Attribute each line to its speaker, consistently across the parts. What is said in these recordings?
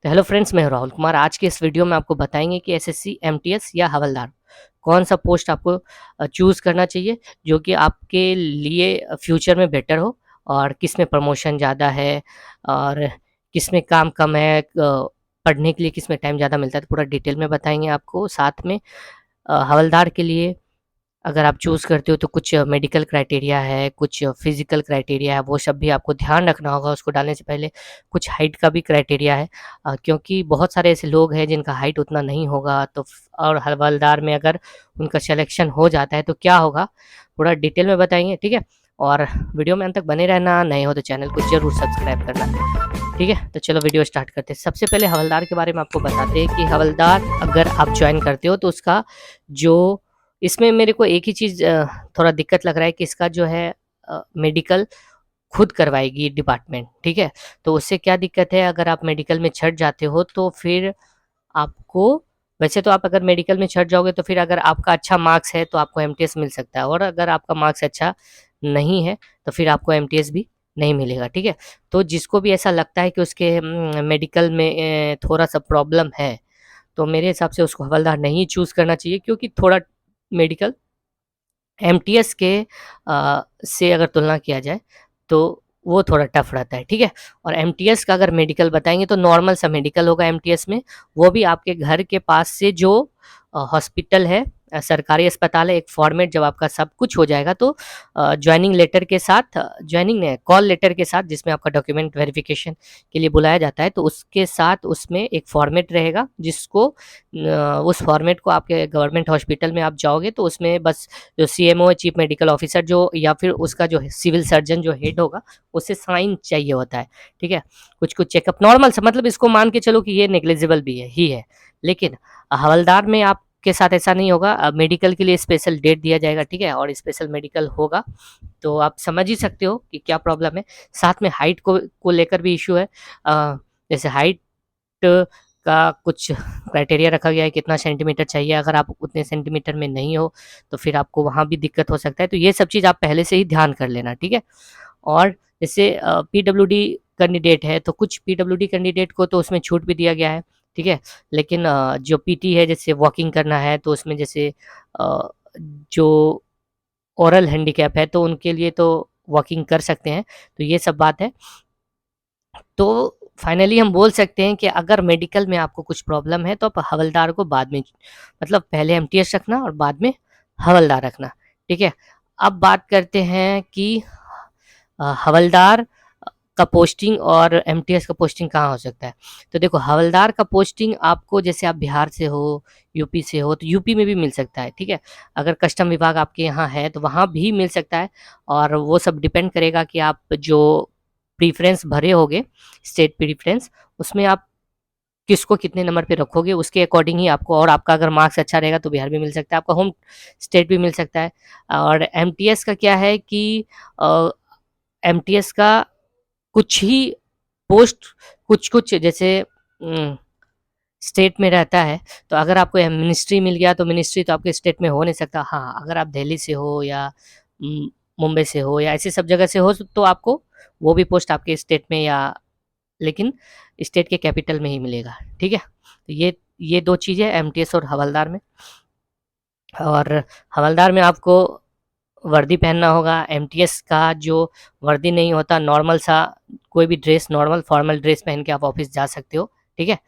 Speaker 1: तो hello friends, मैं हूं राहुल कुमार। आज के इस वीडियो में आपको बताएंगे कि एसएससी, एमटीएस या हवलदार कौन सा पोस्ट आपको चूज़ करना चाहिए जो कि आपके लिए फ्यूचर में बेटर हो, और किस में प्रमोशन ज़्यादा है और किस में काम कम है, पढ़ने के लिए किस में टाइम ज़्यादा मिलता है। तो पूरा डिटेल में बताएंगे आपको। साथ में हवलदार के लिए अगर आप चूज़ करते हो तो कुछ मेडिकल क्राइटेरिया है, कुछ फिज़िकल क्राइटेरिया है, वो सब भी आपको ध्यान रखना होगा उसको डालने से पहले। कुछ हाइट का भी क्राइटेरिया है, क्योंकि बहुत सारे ऐसे लोग हैं जिनका हाइट उतना नहीं होगा, तो और हवलदार में अगर उनका सिलेक्शन हो जाता है तो क्या होगा, पूरा डिटेल में बताएंगे, ठीक है। और वीडियो में अंत तक बने रहना, नए हो तो चैनल को ज़रूर सब्सक्राइब करना, ठीक है। तो चलो वीडियो स्टार्ट करते हैं। सबसे पहले हवलदार के बारे में आपको बताते हैं कि हवलदार अगर आप ज्वाइन करते हो तो उसका जो, इसमें मेरे को एक ही चीज़ थोड़ा दिक्कत लग रहा है कि इसका जो है मेडिकल खुद करवाएगी डिपार्टमेंट, ठीक है। तो उससे क्या दिक्कत है, अगर आप मेडिकल में छँट जाते हो तो फिर आपको, वैसे तो आप अगर मेडिकल में छँट जाओगे तो फिर अगर आपका अच्छा मार्क्स है तो आपको एमटीएस मिल सकता है, और अगर आपका मार्क्स अच्छा नहीं है तो फिर आपको एमटीएस भी नहीं मिलेगा, ठीक है। तो जिसको भी ऐसा लगता है कि उसके मेडिकल में थोड़ा-सा प्रॉब्लम है, तो मेरे हिसाब से उसको हवलदार नहीं चूज़ करना चाहिए, क्योंकि थोड़ा मेडिकल एमटीएस के से अगर तुलना किया जाए तो वो थोड़ा टफ रहता है, ठीक है। और एमटीएस का अगर मेडिकल बताएँगे तो नॉर्मल सा मेडिकल होगा एमटीएस में, वो भी आपके घर के पास से जो हॉस्पिटल है, सरकारी अस्पताल है, एक फॉर्मेट जब आपका सब कुछ हो जाएगा तो जॉइनिंग लेटर के साथ, जॉइनिंग नहीं, कॉल लेटर के साथ जिसमें आपका डॉक्यूमेंट वेरिफिकेशन के लिए बुलाया जाता है, तो उसके साथ उसमें एक फॉर्मेट रहेगा जिसको उस फॉर्मेट को आपके गवर्नमेंट हॉस्पिटल में आप जाओगे तो उसमें बस जो सीएमओ है, चीफ मेडिकल ऑफिसर जो, या फिर उसका जो सिविल सर्जन जो हेड होगा, उससे साइन चाहिए होता है, ठीक है। कुछ-कुछ चेकअप नॉर्मल सा, मतलब इसको मान के चलो कि ये नेग्लिजिबल भी है ही है। लेकिन हवलदार में आपके साथ ऐसा नहीं होगा। मेडिकल के लिए स्पेशल डेट दिया जाएगा, ठीक है, और स्पेशल मेडिकल होगा, तो आप समझ ही सकते हो कि क्या प्रॉब्लम है। साथ में हाइट को लेकर भी इश्यू है। जैसे हाइट का कुछ क्राइटेरिया रखा गया है, कितना सेंटीमीटर चाहिए, अगर आप उतने सेंटीमीटर में नहीं हो तो फिर आपको वहाँ भी दिक्कत हो सकता है। तो ये सब चीज़ आप पहले से ही ध्यान कर लेना, ठीक है। और जैसे पीडब्ल्यूडी कैंडिडेट है तो कुछ पीडब्ल्यूडी कैंडिडेट को तो उसमें छूट भी दिया गया है, ठीक है। लेकिन जो पीटी है, जैसे वॉकिंग करना है तो उसमें जैसे जो ओरल हैंडीकैप है तो उनके लिए तो वॉकिंग कर सकते हैं। तो ये सब बात है। तो फाइनली हम बोल सकते हैं कि अगर मेडिकल में आपको कुछ प्रॉब्लम है तो आप हवलदार को बाद में, मतलब पहले एमटीएस रखना और बाद में हवलदार रखना, ठीक है। अब बात करते हैं कि हवलदार का पोस्टिंग और एमटीएस का पोस्टिंग कहाँ हो सकता है। तो देखो, हवलदार का पोस्टिंग आपको, जैसे आप बिहार से हो, यूपी से हो, तो यूपी में भी मिल सकता है, ठीक है। अगर कस्टम विभाग आपके यहाँ है तो वहाँ भी मिल सकता है, और वो सब डिपेंड करेगा कि आप जो प्रेफ़रेंस भरे होगे, स्टेट प्रेफ़रेंस, उसमें आप किसको कितने नंबर पे रखोगे उसके अकॉर्डिंग ही आपको, और आपका अगर मार्क्स अच्छा रहेगा तो बिहार भी मिल सकता है, आपका होम स्टेट भी मिल सकता है। और एमटीएस का क्या है कि एमटीएस का कुछ ही पोस्ट, कुछ-कुछ जैसे स्टेट में रहता है, तो अगर आपको मिनिस्ट्री मिल गया तो मिनिस्ट्री तो आपके स्टेट में हो नहीं सकता। हाँ, अगर आप दिल्ली से हो या मुंबई से हो या ऐसी सब जगह से हो तो आपको वो भी पोस्ट आपके स्टेट में, या लेकिन स्टेट के कैपिटल में ही मिलेगा, ठीक है। तो ये 2 चीज़ें एमटीएस और हवलदार में। और हवलदार में आपको वर्दी पहनना होगा, एमटीएस का जो वर्दी नहीं होता, नॉर्मल सा कोई भी ड्रेस, नॉर्मल फॉर्मल ड्रेस पहन के आप ऑफ़िस जा सकते हो, ठीक है।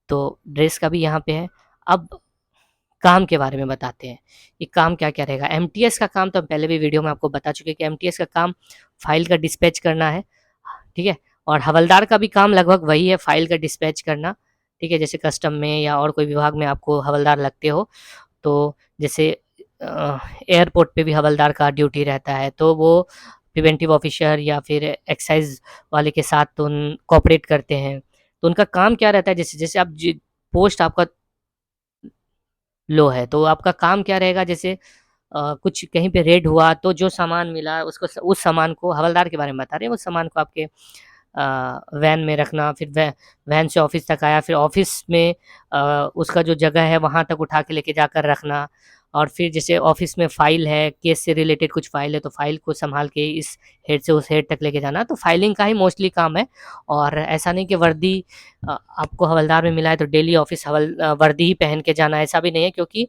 Speaker 1: तो ड्रेस का भी यहाँ पे है। अब काम के बारे में बताते हैं, कि काम क्या-क्या रहेगा। एमटीएस का काम तो हम पहले भी वीडियो में आपको बता चुके हैं कि एमटीएस का काम फ़ाइल का डिस्पैच करना है, ठीक है। और हवलदार का भी काम लगभग वही है, फ़ाइल का डिस्पैच करना, ठीक है। जैसे कस्टम में या और कोई विभाग में आपको हवलदार लगते हो, तो जैसे एयरपोर्ट पे भी हवलदार का ड्यूटी रहता है, तो वो प्रिवेंटिव ऑफिसर या फिर एक्साइज़ वाले के साथ उन कोऑपरेट करते हैं। तो उनका काम क्या रहता है, जैसे आप पोस्ट आपका लो है, तो आपका काम क्या रहेगा, जैसे कुछ कहीं पे रेड हुआ तो जो सामान मिला उसको, उस सामान को, हवलदार के बारे में बता रहे हैं, उस सामान को आपके वैन में रखना, फिर वैन से ऑफ़िस तक आया, फिर ऑफ़िस में उसका जो जगह है वहाँ तक उठा के लेके जाकर रखना, और फिर जैसे ऑफिस में फाइल है, केस से रिलेटेड कुछ फाइल है, तो फाइल को संभाल के इस हेड से उस हेड तक लेके जाना, तो फाइलिंग का ही मोस्टली काम है। और ऐसा नहीं कि वर्दी आपको हवलदार में मिला है तो डेली ऑफिस वर्दी ही पहन के जाना है, ऐसा भी नहीं है। क्योंकि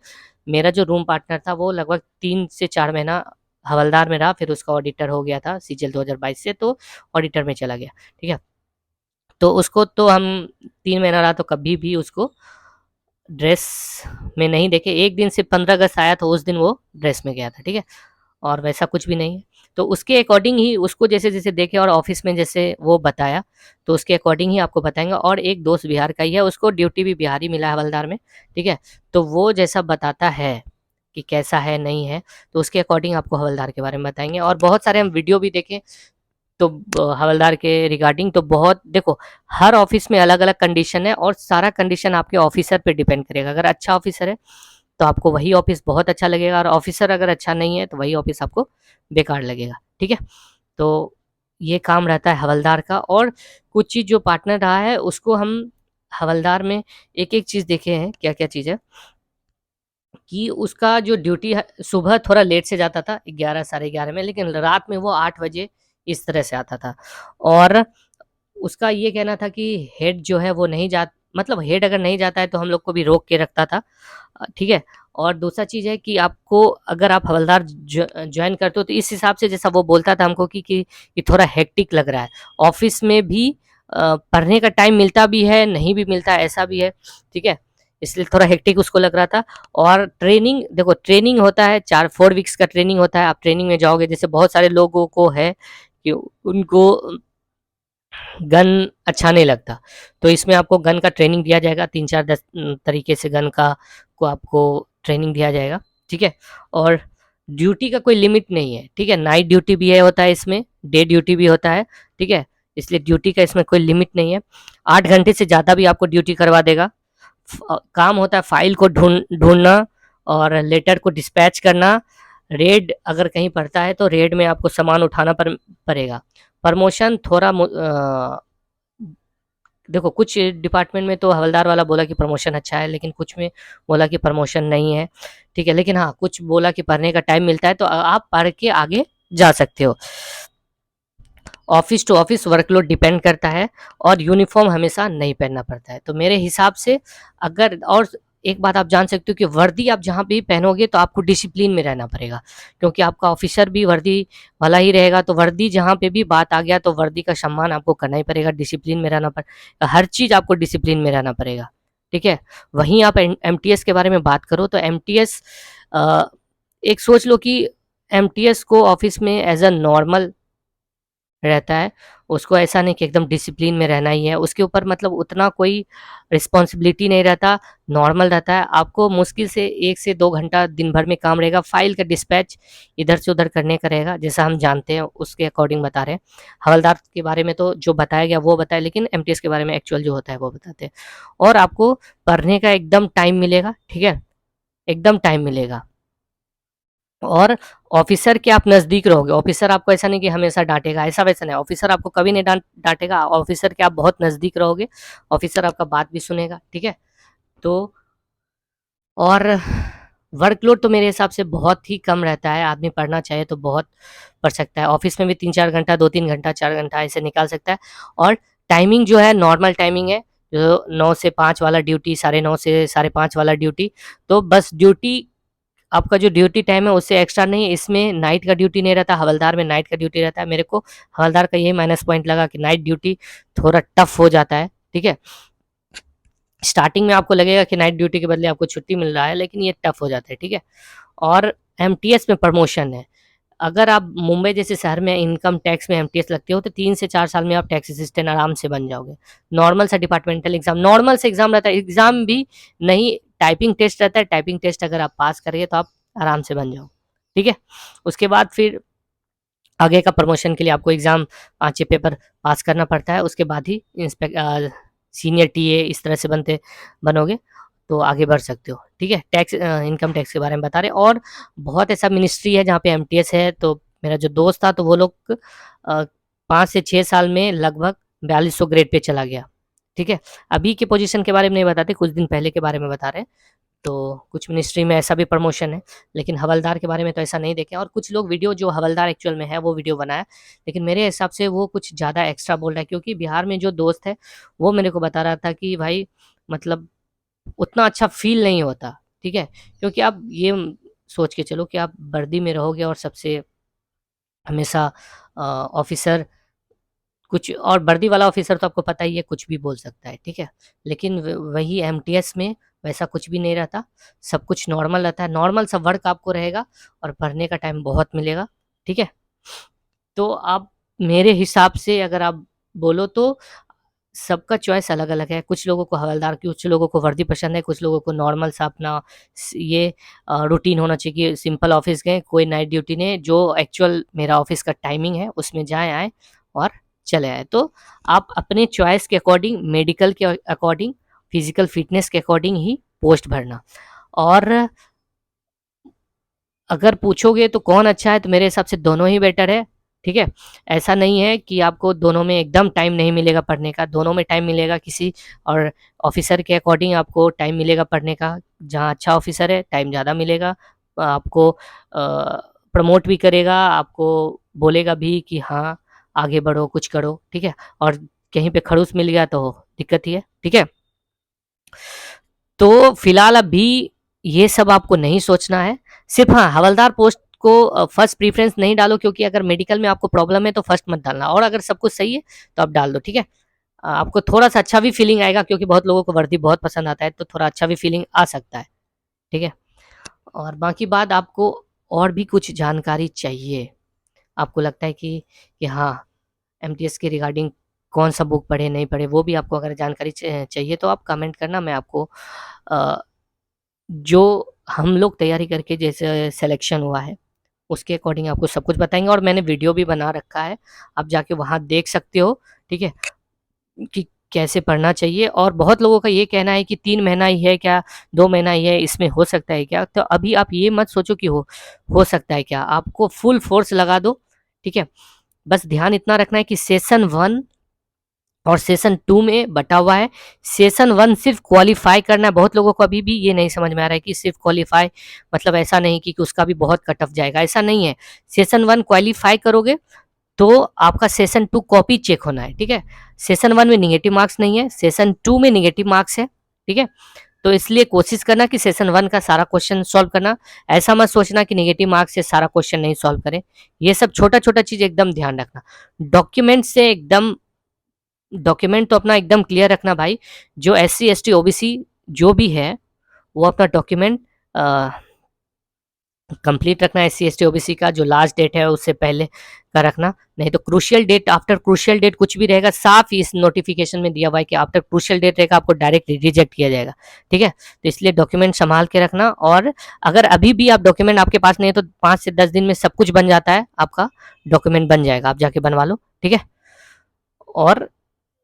Speaker 1: मेरा जो रूम पार्टनर था वो लगभग 3 से 4 महीना हवलदार में रहा, फिर उसका ऑडिटर हो गया था सीजीएल 2022 से, तो ऑडिटर में चला गया। ठीक है, तो उसको तो हम 3 महीना रहा तो कभी भी उसको ड्रेस में नहीं देखे। एक दिन सिर्फ 15 अगस्त आया तो उस दिन वो ड्रेस में गया था। ठीक है, और वैसा कुछ भी नहीं है। तो उसके अकॉर्डिंग ही उसको जैसे जैसे देखे और ऑफिस में जैसे वो बताया तो उसके अकॉर्डिंग ही आपको बताएंगे। और एक दोस्त बिहार का ही है, उसको ड्यूटी भी बिहार ही मिला है हवलदार में। ठीक है, तो वो जैसा बताता है कि कैसा है नहीं है, तो उसके अकॉर्डिंग आपको हवलदार के बारे में बताएंगे। और बहुत सारे हम वीडियो भी देखें तो हवलदार के रिगार्डिंग, तो बहुत देखो, हर ऑफिस में अलग अलग कंडीशन है और सारा कंडीशन आपके ऑफिसर पे डिपेंड करेगा। अगर अच्छा ऑफिसर है तो आपको वही ऑफिस बहुत अच्छा लगेगा, और ऑफिसर अगर अच्छा नहीं है तो वही ऑफिस आपको बेकार लगेगा। ठीक है, तो ये काम रहता है हवलदार का। और कुछ चीज़ जो पार्टनर रहा है उसको हम हवलदार में एक एक चीज़ देखे हैं, क्या क्या चीज़ है कि उसका जो ड्यूटी है सुबह थोड़ा लेट से जाता था 11 साढ़े 11 में, लेकिन रात में वो 8 बजे इस तरह से आता था। और उसका ये कहना था कि हेड जो है वो नहीं जा, मतलब हेड अगर नहीं जाता है तो हम लोग को भी रोक के रखता था। ठीक है, और दूसरा चीज़ है कि आपको अगर आप हवलदार ज्वाइन करते हो तो इस हिसाब से जैसा वो बोलता था हमको कि थोड़ा हेक्टिक लग रहा है ऑफिस में भी। पढ़ने का टाइम मिलता भी है, नहीं भी मिलता है, ऐसा भी है। ठीक है, इसलिए थोड़ा हेक्टिक उसको लग रहा था। और ट्रेनिंग, देखो ट्रेनिंग होता है 4 वीक्स का ट्रेनिंग होता है। आप ट्रेनिंग में जाओगे, जैसे बहुत सारे लोगों को है कि उनको गन अच्छा नहीं लगता, तो इसमें आपको गन का ट्रेनिंग दिया जाएगा। 3 4 10 तरीके से गन का को आपको ट्रेनिंग दिया जाएगा। ठीक है, और ड्यूटी का कोई लिमिट नहीं है। ठीक है, नाइट ड्यूटी भी है होता है इसमें, डे ड्यूटी भी होता है। ठीक है, इसलिए ड्यूटी का इसमें कोई लिमिट नहीं है। 8 घंटे से ज़्यादा भी आपको ड्यूटी करवा देगा। काम होता है फाइल को ढूंढना और लेटर को डिस्पैच करना। रेड अगर कहीं पड़ता है तो रेड में आपको सामान उठाना पड़ेगा। प्रमोशन थोड़ा देखो, कुछ डिपार्टमेंट में तो हवलदार वाला बोला कि प्रमोशन अच्छा है, लेकिन कुछ में बोला कि प्रमोशन नहीं है। ठीक है, लेकिन हाँ कुछ बोला कि पढ़ने का टाइम मिलता है तो आप पढ़ के आगे जा सकते हो। Office to office workload depend करता है, और यूनिफॉर्म हमेशा नहीं पहनना पड़ता है। तो मेरे हिसाब से अगर, और एक बात आप जान सकते हो कि वर्दी आप जहाँ भी पहनोगे तो आपको डिसिप्लिन में रहना पड़ेगा, क्योंकि आपका ऑफिसर भी वर्दी वाला ही रहेगा। तो वर्दी जहाँ पे भी बात आ गया तो वर्दी का सम्मान आपको करना ही पड़ेगा, डिसिप्लिन में रहना पड़ेगा, हर चीज़ आपको डिसिप्लिन में रहना पड़ेगा। ठीक है, वहीं आप एमटीएस के बारे में बात करो तो एमटीएस, एक सोच लो कि एमटीएस को ऑफिस में एज अ नॉर्मल रहता है। उसको ऐसा नहीं कि एकदम डिसिप्लिन में रहना ही है, उसके ऊपर मतलब उतना कोई रिस्पॉन्सिबिलिटी नहीं रहता, नॉर्मल रहता है। आपको मुश्किल से 1 से 2 घंटा दिन भर में काम रहेगा, फाइल का डिस्पैच इधर से उधर करने का रहेगा, जैसा हम जानते हैं उसके अकॉर्डिंग बता रहे हैं। हवलदार के बारे में तो जो बताया गया वो बताया, लेकिन एमटीएस के बारे में एक्चुअल जो होता है वो बताते हैं। और आपको पढ़ने का एकदम टाइम मिलेगा। ठीक है, एकदम टाइम मिलेगा। और ऑफिसर के आप नज़दीक रहोगे, ऑफिसर आपको ऐसा नहीं कि हमेशा डांटेगा, ऐसा वैसा नहीं, ऑफिसर आपको कभी नहीं डांटेगा। ऑफिसर के आप बहुत नज़दीक रहोगे, ऑफिसर आपका बात भी सुनेगा। ठीक है, तो और वर्कलोड तो मेरे हिसाब से बहुत ही कम रहता है, आदमी पढ़ना चाहे तो बहुत पढ़ सकता है। ऑफिस में भी 3 4 घंटा, 2 3 घंटा, 4 घंटा ऐसे निकाल सकता है। और टाइमिंग जो है नॉर्मल टाइमिंग है, जो 9 से 5 वाला ड्यूटी, 9:30 से 5:30 वाला ड्यूटी। तो बस ड्यूटी, आपका जो ड्यूटी टाइम है उससे एक्स्ट्रा नहीं है, इसमें नाइट का ड्यूटी नहीं रहता, हवलदार में नाइट का ड्यूटी रहता है। मेरे को हवलदार का यही माइनस पॉइंट लगा कि नाइट ड्यूटी थोड़ा टफ हो जाता है। ठीक है, स्टार्टिंग में आपको लगेगा कि नाइट ड्यूटी के बदले आपको छुट्टी मिल रहा है, लेकिन ये टफ हो जाता है। ठीक है, और एमटीएस में प्रमोशन है। अगर आप मुंबई जैसे शहर में इनकम टैक्स में एमटीएस लगते हो तो 3 से 4 साल में आप टैक्स असिस्टेंट आराम से बन जाओगे। नॉर्मल सा डिपार्टमेंटल एग्जाम, नॉर्मल से एग्जाम रहता है, एग्जाम भी नहीं, टाइपिंग टेस्ट रहता है। टाइपिंग टेस्ट अगर आप पास करिए तो आप आराम से बन जाओ। ठीक है, उसके बाद फिर आगे का प्रमोशन के लिए आपको एग्ज़ाम 5 6 पेपर पास करना पड़ता है, उसके बाद ही सीनियर टीए इस तरह से बनोगे तो आगे बढ़ सकते हो। ठीक है, टैक्स इनकम टैक्स के बारे में बता रहे हैं। और बहुत ऐसा मिनिस्ट्री है जहाँ पे एमटीएस है। तो मेरा जो दोस्त था तो वो लोग 5 से 6 साल में लगभग 4200 ग्रेड पे चला गया। ठीक है, अभी के पोजीशन के बारे में नहीं बताते, कुछ दिन पहले के बारे में बता रहे हैं। तो कुछ मिनिस्ट्री में ऐसा भी प्रमोशन है, लेकिन हवलदार के बारे में तो ऐसा नहीं देखे। और कुछ लोग वीडियो जो हवलदार एक्चुअल में है वो वीडियो बनाया, लेकिन मेरे हिसाब से वो कुछ ज़्यादा एक्स्ट्रा बोल रहा है, क्योंकि बिहार में जो दोस्त है वो मेरे को बता रहा था कि भाई मतलब उतना अच्छा फ़ील नहीं होता, ठीक है? क्योंकि आप ये सोच के चलो कि आप वर्दी में रहोगे और सबसे हमेशा ऑफ़िसर कुछ, और वर्दी वाला ऑफ़िसर तो आपको पता ही है कुछ भी बोल सकता है, ठीक है? लेकिन वही एमटीएस में वैसा कुछ भी नहीं रहता, सब कुछ नॉर्मल रहता है, नॉर्मल सा वर्क आपको रहेगा और पढ़ने का टाइम बहुत मिलेगा, ठीक है? तो आप मेरे हिसाब से अगर आप बोलो तो सबका चॉइस अलग-अलग है। कुछ लोगों को हवलदार की, कुछ लोगों को वर्दी पसंद है, कुछ लोगों को नॉर्मल सा अपना ये रूटीन होना चाहिए कि सिंपल ऑफ़िस गए, कोई नाइट ड्यूटी नहीं, जो एक्चुअल मेरा ऑफ़िस का टाइमिंग है उसमें जाएँ आएँ और चले आएँ। तो आप अपने चॉइस के अकॉर्डिंग, मेडिकल के अकॉर्डिंग, फिज़िकल फ़िटनेस के अकॉर्डिंग ही पोस्ट भरना। और अगर पूछोगे तो कौन अच्छा है, तो मेरे हिसाब से दोनों ही बेटर है, ठीक है? ऐसा नहीं है कि आपको दोनों में एकदम टाइम नहीं मिलेगा पढ़ने का, दोनों में टाइम मिलेगा किसी और ऑफ़िसर के अकॉर्डिंग आपको टाइम मिलेगा पढ़ने का। जहाँ अच्छा ऑफ़िसर है, टाइम ज़्यादा मिलेगा, आपको प्रमोट भी करेगा, आपको बोलेगा भी कि हाँ, आगे बढ़ो, कुछ करो, ठीक है? और कहीं पे खड़ूस मिल गया तो दिक्कत ही है, ठीक है? तो फिलहाल अभी ये सब आपको नहीं सोचना है। सिर्फ़ हाँ, हवलदार पोस्ट को फर्स्ट प्रेफ़रेंस नहीं डालो, क्योंकि अगर मेडिकल में आपको प्रॉब्लम है तो फर्स्ट मत डालना, और अगर सब कुछ सही है तो आप डाल दो, ठीक है? आपको थोड़ा-सा अच्छा भी फ़ीलिंग आएगा, क्योंकि बहुत लोगों को वर्दी बहुत पसंद आता है, तो थोड़ा अच्छा भी फ़ीलिंग आ सकता है, ठीक है? और बाकी बात आपको और भी कुछ जानकारी चाहिए, आपको लगता है कि हाँ, एमटीएस के रिगार्डिंग कौन-सा बुक पढ़े, नहीं पढ़े, वो भी आपको अगर जानकारी चाहिए तो आप कमेंट करना, मैं आपको अ, जो हम लोग तैयारी करके जैसे सिलेक्शन हुआ है, उसके अकॉर्डिंग आपको सब कुछ बताएँगे, और मैंने वीडियो भी बना रखा है, आप जाके वहाँ देख सकते हो, ठीक है? कि कैसे पढ़ना चाहिए। और बहुत लोगों का ये कहना है कि 3 महीना ही है क्या, 2 महीना ही है, इसमें हो सकता है क्या? तो अभी आप ये मत सोचो कि हो सकता है क्या, आपको फुल फ़ोर्स लगा दो, ठीक है? बस ध्यान इतना रखना है कि सेशन 1 और सेशन 2 में बँटा हुआ है। सेशन 1 सिर्फ़ क्वालीफ़ाई करना है, बहुत लोगों को अभी भी ये नहीं समझ में आ रहा है कि सिर्फ़ क्वालीफ़ाई मतलब ऐसा नहीं कि उसका भी बहुत कट ऑफ जाएगा, ऐसा नहीं है। सेशन 1 क्वालीफ़ाई करोगे तो आपका सेशन 2 कॉपी चेक होना है, ठीक है? सेशन 1 में नेगेटिव मार्क्स नहीं है, सेशन 2 में नेगेटिव मार्क्स है, ठीक है? तो इसलिए कोशिश करना कि सेशन 1 का सारा क्वेश्चन सॉल्व करना। ऐसा मत सोचना कि नेगेटिव मार्क्स से सारा क्वेश्चन नहीं सॉल्व करें। ये सब छोटा-छोटा चीज़ एकदम ध्यान रखना। डॉक्यूमेंट से एकदम डॉक्यूमेंट तो अपना एकदम क्लियर रखना भाई। जो एससी, एसटी, ओबीसी जो भी है, वो अपना डॉक्यूमेंट कंप्लीट रखना है। एससी, एसटी, ओबीसी का जो लास्ट डेट है उससे पहले का रखना, नहीं तो crucial date, after crucial date कुछ भी रहेगा, साफ ही इस नोटिफिकेशन में दिया हुआ है कि आफ्टर क्रूशियल डेट रहेगा आपको डायरेक्ट रिजेक्ट किया जाएगा, ठीक है? तो इसलिए डॉक्यूमेंट संभाल के रखना। और अगर अभी भी आप डॉक्यूमेंट आपके पास नहीं है तो 5 से 10 दिन में सब कुछ बन जाता है, आपका डॉक्यूमेंट बन जाएगा, आप जाके बनवा लो, ठीक है? और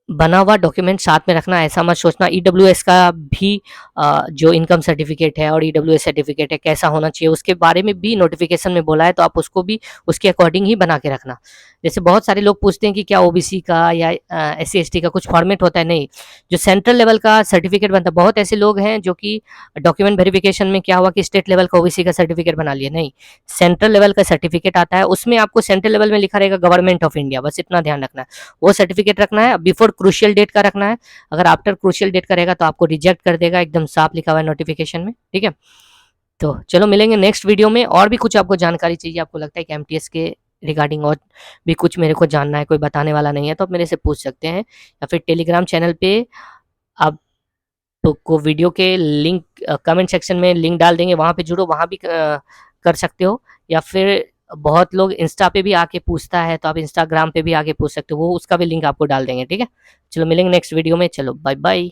Speaker 1: बना हुआ डॉक्यूमेंट साथ में रखना, ऐसा मत सोचना। ईडब्ल्यूएस का भी जो इनकम सर्टिफिकेट है और ईडब्ल्यूएस सर्टिफिकेट है कैसा होना चाहिए, उसके बारे में भी नोटिफिकेशन में बोला है, तो आप उसको भी उसके अकॉर्डिंग ही बना के रखना। जैसे बहुत सारे लोग पूछते हैं कि क्या ओबीसी का या एससी एसटी का कुछ फॉर्मेट होता है, नहीं। जो सेंट्रल लेवल का सर्टिफिकेट बनता है, बहुत ऐसे लोग हैं जो कि डॉक्यूमेंट वेरिफिकेशन में क्या हुआ कि स्टेट लेवल का ओबीसी का सर्टिफिकेट बना लिया, नहीं। सेंट्रल लेवल का सर्टिफिकेट आता है, उसमें आपको सेंट्रल लेवल में लिखा रहेगा गवर्नमेंट ऑफ इंडिया, बस इतना ध्यान रखना है। वो सर्टिफिकेट रखना है, बिफोर क्रूशियल डेट का रखना है। अगर आफ्टर क्रूशियल डेट का रहेगा तो आपको रिजेक्ट कर देगा, एकदम साफ लिखा हुआ है नोटिफिकेशन में, ठीक है? तो चलो मिलेंगे नेक्स्ट वीडियो में। और भी कुछ आपको जानकारी चाहिए, आपको लगता है कि एमटीएस के रिगार्डिंग और भी कुछ मेरे को जानना है, कोई बताने वाला नहीं है, तो आप मेरे से पूछ सकते हैं, या फिर टेलीग्राम चैनल पे आपको वीडियो के लिंक कमेंट सेक्शन में लिंक डाल देंगे, वहाँ पे जुड़ो, वहाँ भी कर सकते हो। या फिर बहुत लोग इंस्टा पे भी आके पूछता है, तो आप इंस्टाग्राम पे भी आके पूछ सकते हो, वो उसका भी लिंक आपको डाल देंगे, ठीक है? चलो मिलेंगे नेक्स्ट वीडियो में, चलो बाय बाय।